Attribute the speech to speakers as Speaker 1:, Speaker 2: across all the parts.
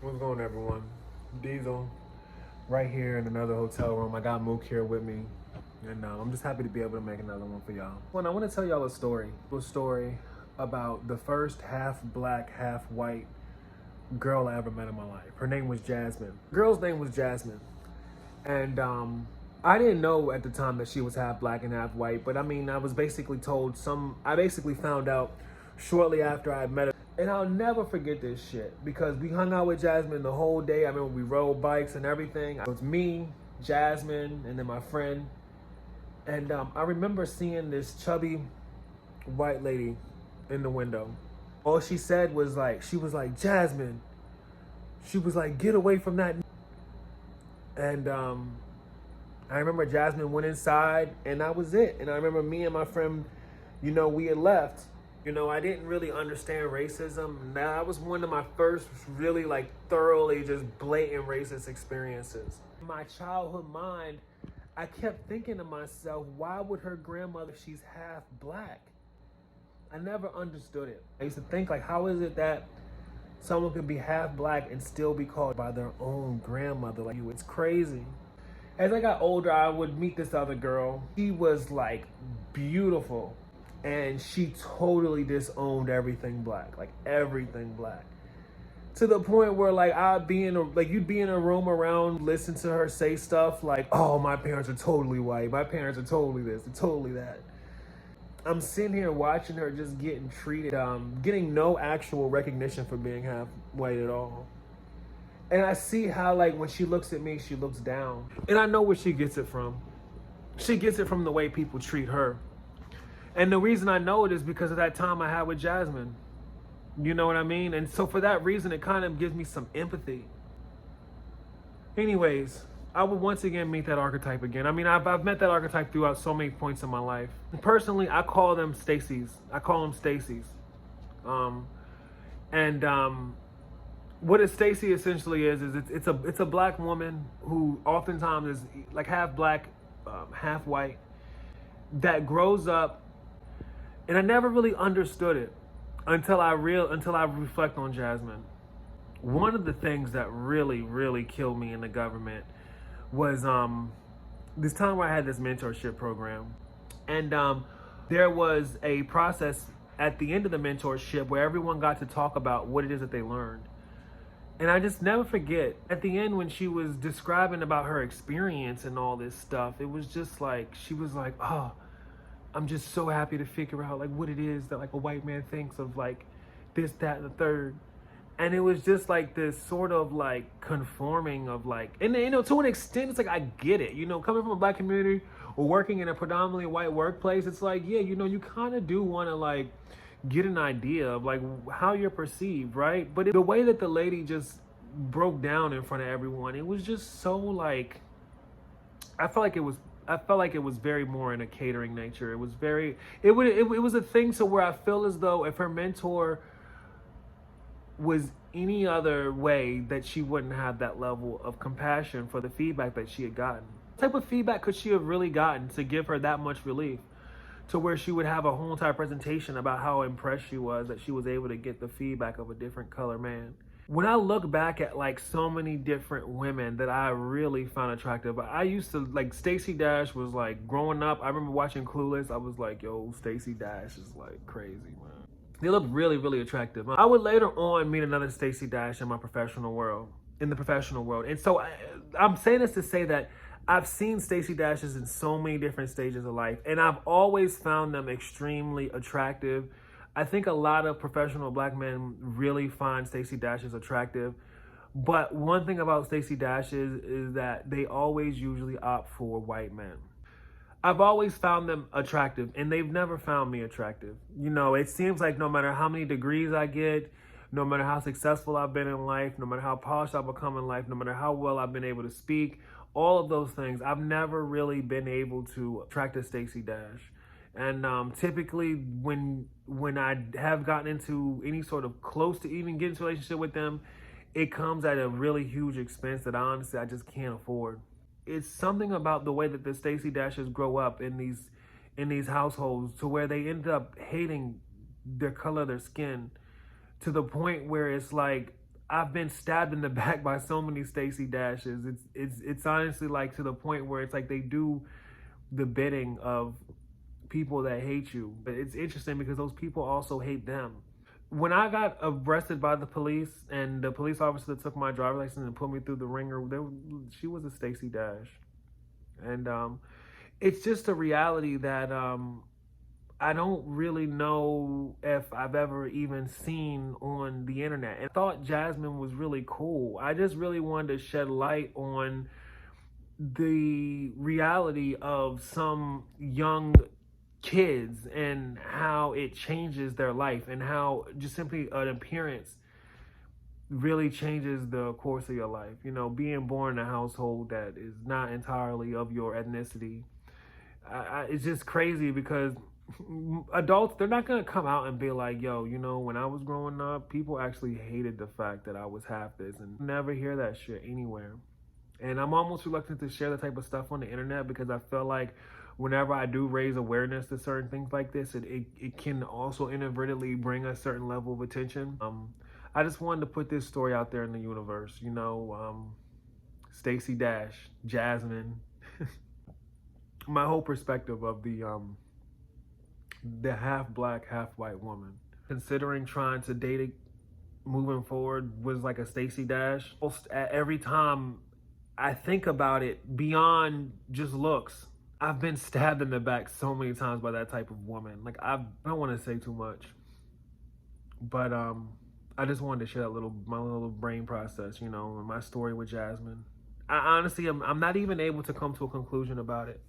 Speaker 1: What's going on, everyone? Diesel, right here in another hotel room. I got Mook here with me, and I'm just happy to be able to make another one for y'all. Well, I want to tell y'all a story about the first half black, half white girl I ever met in my life. Her name was Jasmine. The girl's name was Jasmine, and I didn't know at the time that she was half black and half white. But I mean, I was basically told some. I basically found out shortly after I met her. And I'll never forget this shit because we hung out with Jasmine the whole day. I remember we rode bikes and everything. It was me, Jasmine, and then my friend. And I remember seeing this chubby white lady in the window. All she said was like, she was like, Jasmine. She was like, get away from that. And I remember Jasmine went inside and that was it. And I remember me and my friend, we had left. I didn't really understand racism. That was one of my first really thoroughly just blatant racist experiences. In my childhood mind, I kept thinking to myself, why would her grandmother, she's half black? I never understood it. I used to think how is it that someone could be half black and still be called by their own grandmother? It's crazy. As I got older, I would meet this other girl. She was beautiful. And she totally disowned everything black, everything black. To the point where I'd be you'd be in a room around, listen to her say stuff oh, my parents are totally white. My parents are totally this, they're totally that. I'm sitting here watching her just getting treated, getting no actual recognition for being half white at all. And I see how when she looks at me, she looks down. And I know where she gets it from. She gets it from the way people treat her. And the reason I know it is because of that time I had with Jasmine. You know what I mean? And so for that reason, it kind of gives me some empathy. Anyways, I would once again meet that archetype again. I mean, I've met that archetype throughout so many points in my life. Personally, I call them Stacy's. I call them Stacy's. What a Stacy essentially is it's a black woman who oftentimes is half black, half white, that grows up. And I never really understood it until I reflect on Jasmine. One of the things that really, really killed me in the government was this time where I had this mentorship program. And there was a process at the end of the mentorship where everyone got to talk about what it is that they learned. And I just never forget, at the end when she was describing about her experience and all this stuff, it was just she was like, oh, I'm just so happy to figure out what it is that a white man thinks of this, that, and the third. And it was just this sort of conforming of and to an extent, it's I get it. Coming from a black community or working in a predominantly white workplace, it's yeah, you kind of do want to get an idea of how you're perceived, right? But the way that the lady just broke down in front of everyone, it was just so I felt like it was very more in a catering nature. It was it was a thing to where I feel as though if her mentor was any other way, that she wouldn't have that level of compassion for the feedback that she had gotten. What type of feedback could she have really gotten to give her that much relief? To where she would have a whole entire presentation about how impressed she was that she was able to get the feedback of a different color man. When I look back at so many different women that I really found attractive, I used to Stacy Dash was growing up. I remember watching Clueless. I was yo, Stacy Dash is crazy, man. They look really, really attractive. I would later on meet another Stacy Dash in the professional world. And so I'm saying this to say that I've seen Stacy Dashes in so many different stages of life, and I've always found them extremely attractive. I think a lot of professional black men really find Stacy Dashes attractive. But one thing about Stacy Dashes is that they always usually opt for white men. I've always found them attractive, and they've never found me attractive. It seems no matter how many degrees I get, no matter how successful I've been in life, no matter how polished I've become in life, no matter how well I've been able to speak, all of those things, I've never really been able to attract a Stacy Dash. And typically when I have gotten into any sort of close to even getting into a relationship with them, it comes at a really huge expense that honestly I just can't afford. It's something about the way that the Stacy Dashes grow up in these households to where they end up hating their color of their skin to the point where it's I've been stabbed in the back by so many Stacy Dashes. It's honestly like to the point where it's like they do the bidding of people that hate you. But it's interesting because those people also hate them. When I got arrested by the police and the police officer that took my driver's license and put me through the ringer, she was a Stacy Dash. And it's just a reality that I don't really know if I've ever even seen on the internet. And I thought Jasmine was really cool. I just really wanted to shed light on the reality of some young kids and how it changes their life and how just simply an appearance really changes the course of your life. You know, being born in a household that is not entirely of your ethnicity, it's just crazy because adults, they're not going to come out and be like, yo, you know, when I was growing up, people actually hated the fact that I was half this, and never hear that shit anywhere. And I'm almost reluctant to share the type of stuff on the internet because I feel like whenever I do raise awareness to certain things like this, it can also inadvertently bring a certain level of attention. I just wanted to put this story out there in the universe, you know, Stacy Dash, Jasmine, my whole perspective of the half black, half white woman. Considering trying to date it moving forward was like a Stacy Dash. Every time I think about it, beyond just looks, I've been stabbed in the back so many times by that type of woman. Like, I don't want to say too much, but I just wanted to share that my little brain process, you know, my story with Jasmine. I honestly, I'm not even able to come to a conclusion about it.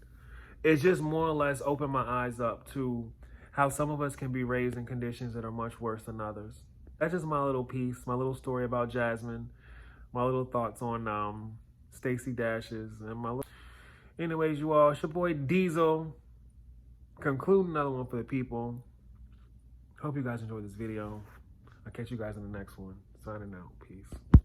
Speaker 1: It's just more or less opened my eyes up to how some of us can be raised in conditions that are much worse than others. That's just my little piece, my little story about Jasmine, my little thoughts on Stacy Dashes, and my little... Anyways, you all, it's your boy Diesel, concluding another one for the people. Hope you guys enjoyed this video. I'll catch you guys in the next one. Signing out. Peace.